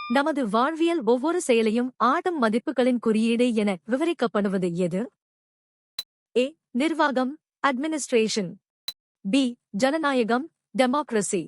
நமது வாழ்வியல் ஒவ்வொரு செயலையும் ஆடும் மதிப்புகளின் குறியீடு என விவரிக்கப்படுவது எது? ஏ. நிர்வாகம், அட்மினிஸ்ட்ரேஷன். பி. ஜனநாயகம், டெமோக்ரசி.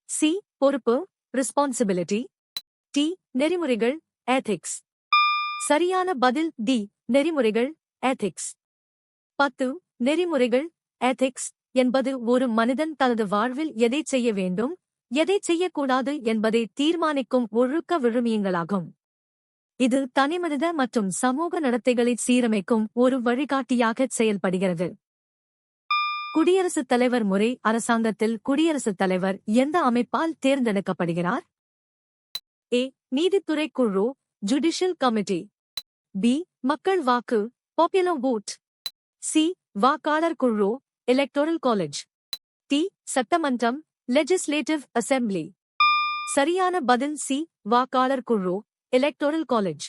சி. பொறுப்பு, ரெஸ்பான்சிபிலிட்டி. டி. நெறிமுறைகள், எத்திக்ஸ். சரியான பதில் டி. நெறிமுறைகள், எத்திக்ஸ். 10. நெறிமுறைகள், எத்திக்ஸ் என்பது ஒரு மனிதன் தனது வாழ்வில் எதைச் செய்ய வேண்டும், எதைச் செய்யக்கூடாது என்பதை தீர்மானிக்கும் ஒழுக்க விழுமியங்களாகும். இது தனிமனித மற்றும் சமூக நடத்தைகளை சீரமைக்கும் ஒரு வழிகாட்டியாகச் செயல்படுகிறது. குடியரசுத் தலைவர் முறை அரசாங்கத்தில் குடியரசுத் தலைவர் எந்த அமைப்பால் தேர்ந்தெடுக்கப்படுகிறார்? ஏ. நீதித்துறை குழு, ஜுடிஷியல் கமிட்டி. பி. மக்கள் வாக்கு, பாப்புலர் வோட். சி. வாக்காளர் குழு, எலக்டோரல் காலேஜ். டி. சட்டமன்றம், லெஜிஸ்லேட்டிவ் அசெம்பிளி. சரியான பதில் சி. வாக்காளர் குழு, எலக்டோரல் காலேஜ்.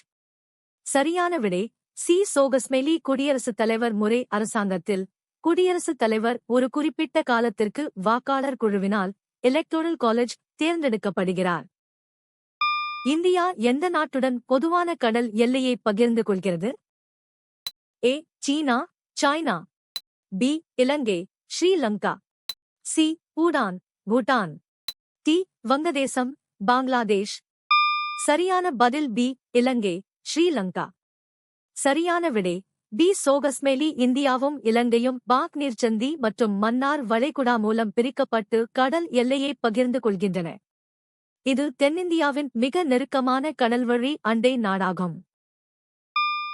சரியான விடை சி. சோகஸ்மெலி. குடியரசுத் தலைவர் முறை அரசாங்கத்தில் குடியரசுத் தலைவர் ஒரு குறிப்பிட்ட காலத்திற்கு வாக்காளர் குழுவினால் எலக்டோரல் காலேஜ் தேர்ந்தெடுக்கப்படுகிறார். இந்தியா எந்த நாட்டுடன் பொதுவான கடல் எல்லையை பகிர்ந்து கொள்கிறது? ஏ. சீனா, சைனா. பி. இலங்கை, ஸ்ரீலங்கா. சி. பூடான், பூட்டான். டி. வங்கதேசம், பங்களாதேஷ். சரியான பதில் பி. இலங்கை, ஸ்ரீலங்கா. சரியான விடை பி. சோகஸ்மெலி. இந்தியாவும் இலங்கையும் பாக் நீர்ச்சந்தி மற்றும் மன்னார் வளைகுடா மூலம் பிரிக்கப்பட்டு கடல் எல்லையை பகிர்ந்து கொள்கின்றன. இது தென்னிந்தியாவின் மிக நெருக்கமான கடல்வழி அண்டை நாடாகும்.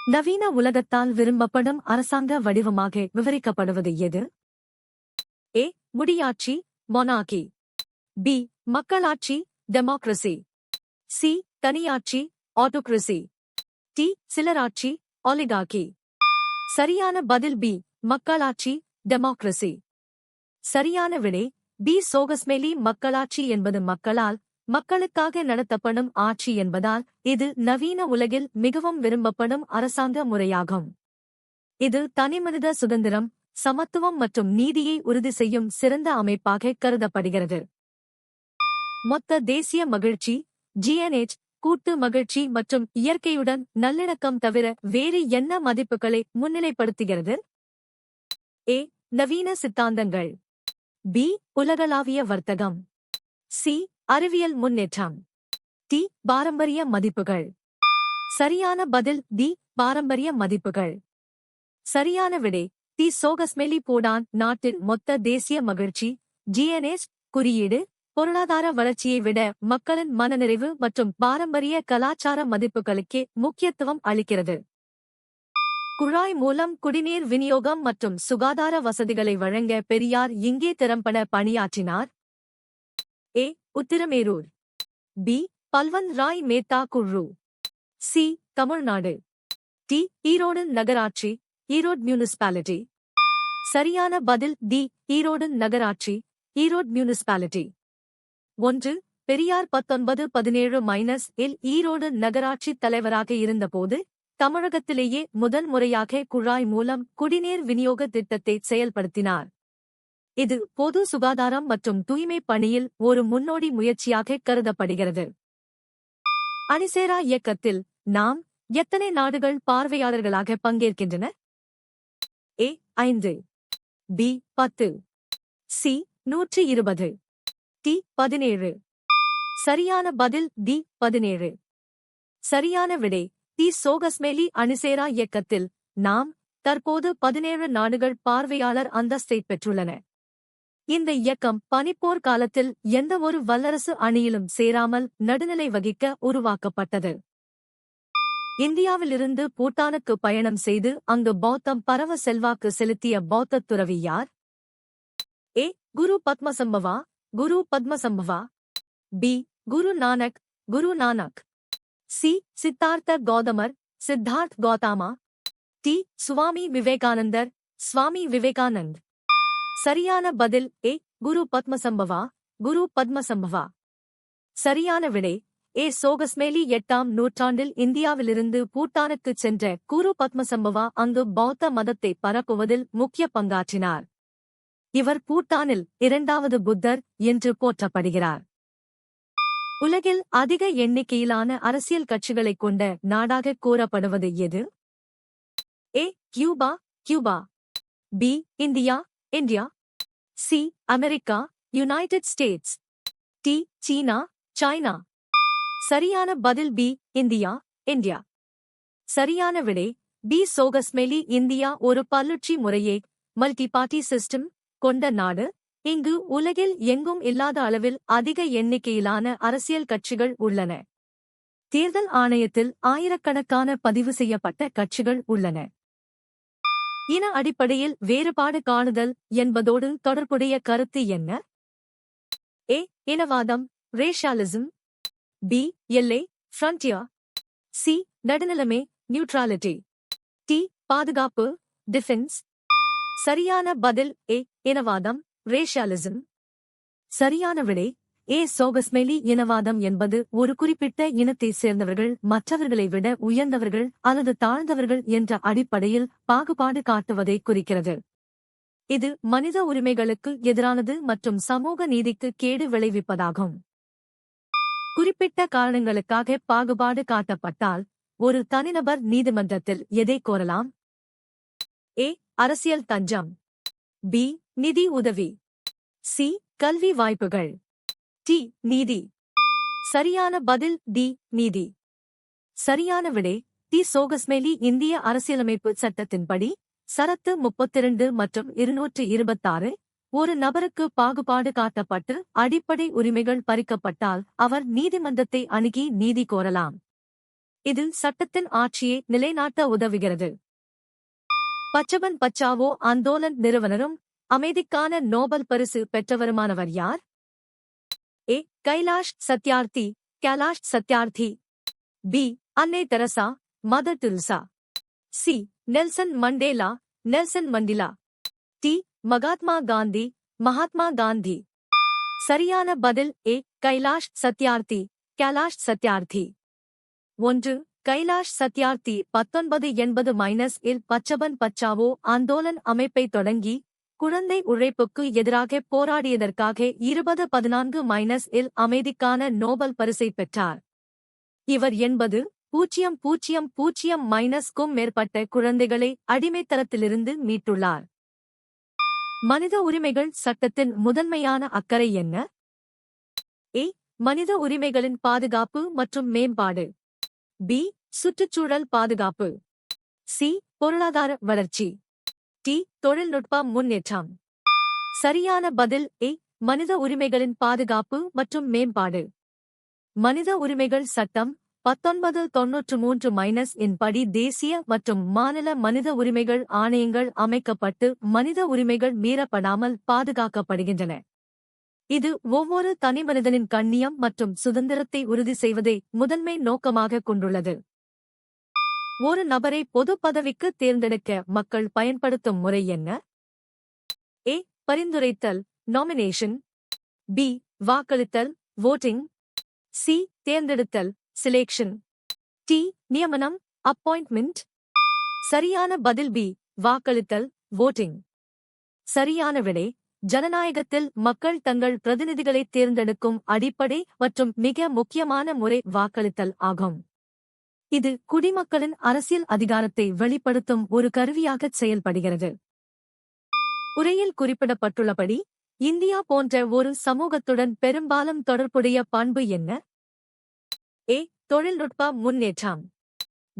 நவீன உலகத்தால் விரும்பப்படும் அரசாங்க வடிவமாக விவரிக்கப்படுவது எது? ஏ. முடியாட்சி, மொனார்கி. பி. மக்களாட்சி, டெமோக்ரசி. சி. தனியாட்சி, ஆட்டோக்ரசி. டி. சிலராட்சி, ஒலிகார்கி. சரியான பதில் பி. மக்களாட்சி, டெமோக்ரசி. சரியான விடை பி. சோகஸ்மெலி. மக்களாட்சி என்பது மக்களால் மக்களுக்காக நடத்தப்படும் ஆட்சி என்பதால் இது நவீன உலகில் மிகவும் விரும்பப்படும் அரசாங்க முறையாகும். இது தனிமனித சுதந்திரம், சமத்துவம் மற்றும் நீதியை உறுதி செய்யும் சிறந்த அமைப்பாக கருதப்படுகிறது. மொத்த தேசிய மகிழ்ச்சி, GNH, கூட்டு மகிழ்ச்சி மற்றும் இயற்கையுடன் நல்லிணக்கம் தவிர வேறு என்ன மதிப்புகளை முன்னிலைப்படுத்துகிறது? ஏ. நவீன சித்தாந்தங்கள். பி. உலகளாவிய வர்த்தகம். சி. அறிவியல் முன்னேற்றம். டி. பாரம்பரிய மதிப்புகள். சரியான பதில் டி. பாரம்பரிய மதிப்புகள். சரியான விடை டி. சோகஸ்மெலி. பூடான் நாட்டின் மொத்த தேசிய மகிழ்ச்சி, GNH, குறியீடு பொருளாதார வளர்ச்சியை விட மக்களின் மனநிறைவு மற்றும் பாரம்பரிய கலாச்சார மதிப்புகளுக்கே முக்கியத்துவம் அளிக்கிறது. குழாய் மூலம் குடிநீர் விநியோகம் மற்றும் சுகாதார வசதிகளை வழங்க பெரியார் இங்கே திறம்பட பணியாற்றினார்? ஏ. உத்திரமேரூர். பி. பல்வந்த் ராய் மேத்தா குழு. சி. தமிழ்நாடு. டி. ஈரோடு நகராட்சி, ஈரோடு மியூனிசிபாலிட்டி. சரியான பதில் டி. ஈரோடு நகராட்சி, ஈரோடு மியூனிசிபாலிட்டி. 1. பெரியார் 1917-இல் ஈரோடு நகராட்சி தலைவராக இருந்தபோது தமிழகத்திலேயே முதல் முறையாக குழாய் மூலம் குடிநீர் விநியோக திட்டத்தை செயல்படுத்தினார். இது பொது சுகாதாரம் மற்றும் தூய்மை பணியில் ஒரு முன்னோடி முயற்சியாக கருதப்படுகிறது. அணிசேரா இயக்கத்தில் நாம் எத்தனை நாடுகள் பார்வையாளர்களாக பங்கேற்கின்றன? ஏ. 5. பி. 10. சி. 120. டி. 17. சரியான பதில் டி. 17. சரியான விடை டி. சோகஸ்மெலி. அணிசேரா இயக்கத்தில் நாம் தற்போது 17 நாடுகள் பார்வையாளர் அந்தஸ்தை பெற்றுள்ளன. இந்த இயக்கம் பனிப்போர் காலத்தில் எந்த ஒரு வல்லரசு அணியிலும் சேராமல் நடுநிலை வகிக்க உருவாக்கப்பட்டது. இந்தியாவிலிருந்து பூட்டானுக்கு பயணம் செய்து அங்கு பௌத்தம் பரவ செல்வாக்கு செலுத்திய பௌத்தத் துறவி யார்? ஏ. குரு பத்மசம்பவா, குரு பத்மசம்பவா. பி. குரு நானக், குரு நானக். சி. சித்தார்த்த கௌதமர், சித்தார்த் கௌதாமா. டி. சுவாமி விவேகானந்தர், சுவாமி விவேகானந்த். சரியான பதில் ஏ. குரு பத்மசம்பவா, குரு பத்மசம்பவா. சரியான விடை ஏ. சோகஸ்மெலி. 8ஆம் நூற்றாண்டில் இந்தியாவிலிருந்து பூட்டானுக்குச் சென்ற குரு பத்மசம்பவா அங்கு பௌத்த மதத்தை பரப்புவதில் முக்கிய பங்காற்றினார். இவர் பூட்டானில் 2வது புத்தர் என்று போற்றப்படுகிறார். உலகில் அதிக எண்ணிக்கையிலான அரசியல் கட்சிகளைக் கொண்ட நாடாகக் கூறப்படுவது எது? A. Cuba, Cuba. B. India, India. C. America, United States. D. சீனா, சைனா. சரியான பதில் பி. India, India. சரியான விடை பி. சோகஸ்மெலி. இந்தியா ஒரு பல்லுட்சி முறையே மல்டி பார்ட்டி சிஸ்டம் கொண்ட நாடு. இங்கு உலகில் எங்கும் இல்லாத அளவில் அதிக எண்ணிக்கையிலான அரசியல் கட்சிகள் உள்ளன. தேர்தல் ஆணையத்தில் ஆயிரக்கணக்கான பதிவு செய்யப்பட்ட கட்சிகள் உள்ளன. இன அடிப்படையில் வேறுபாடு காணுதல் என்பதோடு தொடர்புடைய கருத்து என்ன? ஏ. இனவாதம், ரேஷியலிசம். பி. எல்லை, ஃப்ரண்டியர். சி. நடுநிலைமை, நியூட்ராலிட்டி. டி. பாதுகாப்பு, டிஃபென்ஸ். சரியான பதில் ஏ. இனவாதம், ரேஷியலிசம். சரியான விடை ஏ. சோகஸ்மெலி. இனவாதம் என்பது ஒரு குறிப்பிட்ட இனத்தைச் சேர்ந்தவர்கள் மற்றவர்களை விட உயர்ந்தவர்கள் அல்லது தாழ்ந்தவர்கள் என்ற அடிப்படையில் பாகுபாடு காட்டுவதை குறிக்கிறது. இது மனித உரிமைகளுக்கு எதிரானது மற்றும் சமூக நீதிக்கு கேடு விளைவிப்பதாகும். குறிப்பிட்ட காரணங்களுக்காக பாகுபாடு காட்டப்பட்டால் ஒரு தனிநபர் நீதிமன்றத்தில் எதை கோரலாம்? ஏ. அரசியல் தஞ்சம். பி. நிதி உதவி. சி. கல்வி வாய்ப்புகள். டி. நீதி. சரியான பதில் டி. நீதி. சரியான விடை டி. சோகஸ்மெலி. இந்திய அரசியலமைப்பு சட்டத்தின்படி சரத்து 32 மற்றும் 226 ஒரு நபருக்கு பாகுபாடு காட்டப்பட்டு அடிப்படை உரிமைகள் பறிக்கப்பட்டால் அவர் நீதிமன்றத்தை அணுகி நீதி கோரலாம். இது சட்டத்தின் ஆட்சியை நிலைநாட்ட உதவுகிறது. பச்சபன் பச்சாவோ ஆந்தோலன் நிறுவனரும் அமைதிக்கான நோபல் பரிசு பெற்றவருமானவர் யார்? ஏ. கைலாஷ் சத்யார்த்தி, கைலாஷ் சத்யார்த்தி. பி. அன்னை Teresa, Mother Teresa. C. Nelson Mandela, Nelson Mandela. D. Mahatma Gandhi, Mahatma Gandhi. சரியான பதில் ஏ. கைலாஷ் சத்யார்த்தி, கைலாஷ் சத்யார்த்தி. 1. கைலாஷ் சத்யார்த்தி 1980- பச்சபன் பச்சாவோ ஆந்தோலன் அமைப்பை தொடங்கி குழந்தை உழைப்புக்கு எதிராக போராடியதற்காக 2014- அமைதிக்கான நோபல் பரிசை பெற்றார். இவர் 80,000-க்கும் மேற்பட்ட குழந்தைகளை அடிமைத்தனத்திலிருந்து மீட்டுள்ளார். மனித உரிமைகள் சட்டத்தின் முதன்மையான அக்கறை என்ன? ஏ. மனித உரிமைகளின் பாதுகாப்பு மற்றும் மேம்பாடு. பி. சுற்றுச்சூழல் பாதுகாப்பு. சி. பொருளாதார வளர்ச்சி. டி. தொழில்நுட்ப முன்னேற்றம். சரியான பதில் ஏ. மனித உரிமைகளின் பாதுகாப்பு மற்றும் மேம்பாடு. மனித உரிமைகள் சட்டம் 1993 படி தேசிய மற்றும் மாநில மனித உரிமைகள் ஆணையங்கள் அமைக்கப்பட்டு மனித உரிமைகள் மீறப்படாமல் பாதுகாக்கப்படுகின்றன. இது ஒவ்வொரு தனிமனிதனின் கண்ணியம் மற்றும் சுதந்திரத்தை உறுதி செய்வதை முதன்மை நோக்கமாக கொண்டுள்ளது. ஒரு நபரை பொது பதவிக்கு தேர்ந்தெடுக்க மக்கள் பயன்படுத்தும் முறை என்ன? ஏ. பரிந்துரைத்தல், நாமினேஷன். பி. வாக்களித்தல், வோட்டிங். சி. தேர்ந்தெடுத்தல், சிலெக்ஷன். டி. நியமனம், அப்பாயின்ட்மெண்ட். சரியான பதில் பி. வாக்களித்தல், வோட்டிங். சரியான விடை ஜனநாயகத்தில் மக்கள் தங்கள் பிரதிநிதிகளை தேர்ந்தெடுக்கும் அடிப்படை மற்றும் மிக முக்கியமான முறை வாக்களித்தல் ஆகும். இது குடிமக்களின் அரசியல் அதிகாரத்தை வெளிப்படுத்தும் ஒரு கருவியாகச் செயல்படுகிறது. உரையில் குறிப்பிடப்பட்டுள்ளபடி இந்தியா போன்ற ஒரு சமூகத்துடன் பெரும்பாலும் தொடர்புடைய பண்பு என்ன? ஏ. தொழில்நுட்ப முன்னேற்றம்.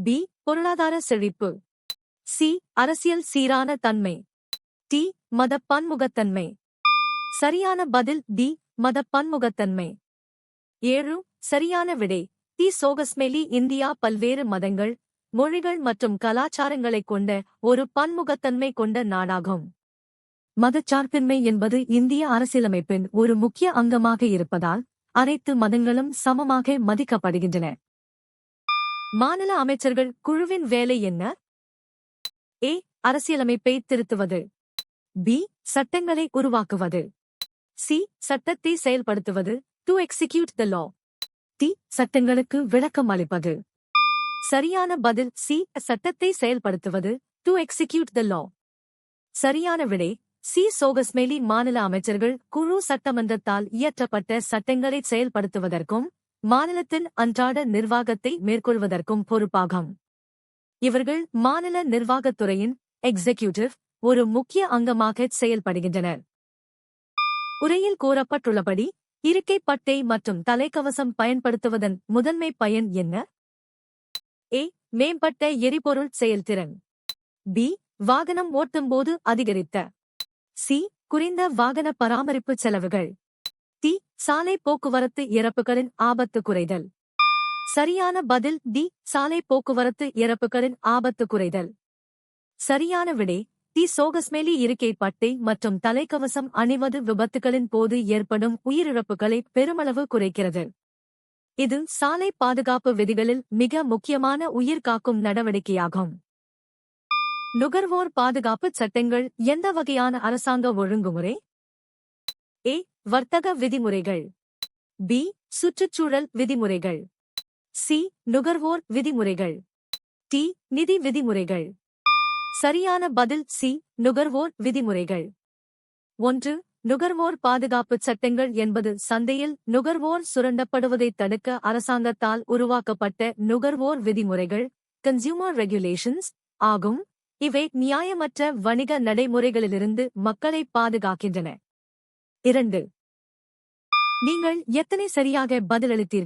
பி. பொருளாதார செழிப்பு. சி. அரசியல் சீரான தன்மை. டி. மத பன்முகத்தன்மை. சரியான பதில் டி. மத பன்முகத்தன்மை. 7. சரியான விடை டி. சோகஸ்மெலி. இந்தியா பல்வேறு மதங்கள், மொழிகள் மற்றும் கலாச்சாரங்களைக் கொண்ட ஒரு பன்முகத்தன்மை கொண்ட நாடாகும். மதச்சார்பின்மை என்பது இந்திய அரசியலமைப்பின் ஒரு முக்கிய அங்கமாக இருப்பதால் அனைத்து மதங்களும் சமமாக மதிக்கப்படுகின்றன. மாநில அமைச்சர்கள் குழுவின் வேலை என்ன? ஏ. அரசியலமைப்பை திருத்துவது. பி. சட்டங்களை உருவாக்குவது. சி. சட்டத்தை செயல்படுத்துவது, to execute the law. D. சட்டங்களுக்கு விளக்கம் அளிப்பது. சரியான பதில் சி. சட்டத்தை செயல்படுத்துவது, டு எக்ஸிக்யூட் த லா. சரியான விடை சி. சோகஸ்மெலி. மாநில அமைச்சர்கள் குழு சட்டமன்றத்தால் இயற்றப்பட்ட சட்டங்களை செயல்படுத்துவதற்கும் மாநிலத்தின் அன்றாட நிர்வாகத்தை மேற்கொள்வதற்கும் பொறுப்பாகும். இவர்கள் மாநில நிர்வாகத்துறையின் எக்ஸிகியூட்டிவ் ஒரு முக்கிய அங்கமாக செயல்படுகின்றனர். உரையில் கூறப்பட்டுள்ளபடி இருக்கை பட்டை மற்றும் தலைக்கவசம் பயன்படுத்துவதன் முதன்மை பயன் என்ன? ஏ. மேம்பட்ட எரிபொருள் செயல்திறன். பி. வாகனம் ஓட்டும்போது அதிகரித்த. சி. குறைந்த வாகன பராமரிப்பு செலவுகள். டி. சாலை போக்குவரத்து இறப்புகளின் ஆபத்து குறைதல். சரியான பதில் டி. சாலை போக்குவரத்து இறப்புகளின் ஆபத்து குறைதல். சரியான விடை டி. சோகஸ்மேலி இருக்கை பட்டை மற்றும் தலைக்கவசம் அணிவது விபத்துகளின் போது ஏற்படும் உயிரிழப்புகளை பெருமளவு குறைக்கிறது. இது சாலை பாதுகாப்பு விதிகளில் மிக முக்கியமான உயிர்காக்கும் நடவடிக்கையாகும். நுகர்வோர் பாதுகாப்பு சட்டங்கள் எந்த வகையான அரசாங்க ஒழுங்குமுறை? ஏ. வர்த்தக விதிமுறைகள். பி. சுற்றுச்சூழல் விதிமுறைகள். சி. நுகர்வோர் விதிமுறைகள். டி. நிதி விதிமுறைகள். சரியான பதில் சி. நுகர்வோர் விதிமுறைகள். 1. நுகர்வோர் பாதுகாப்பு சட்டங்கள் என்பது சந்தையில் நுகர்வோர் சுரண்டப்படுவதைத் தடுக்க அரசாங்கத்தால் உருவாக்கப்பட்ட நுகர்வோர் விதிமுறைகள் கன்சியூமர் ரெகுலேஷன்ஸ் ஆகும். இவை நியாயமற்ற வணிக நடைமுறைகளிலிருந்து மக்களை பாதுகாக்கின்றன. 2. நீங்கள் எத்தனை சரியாக பதிலளித்தீர்கள்?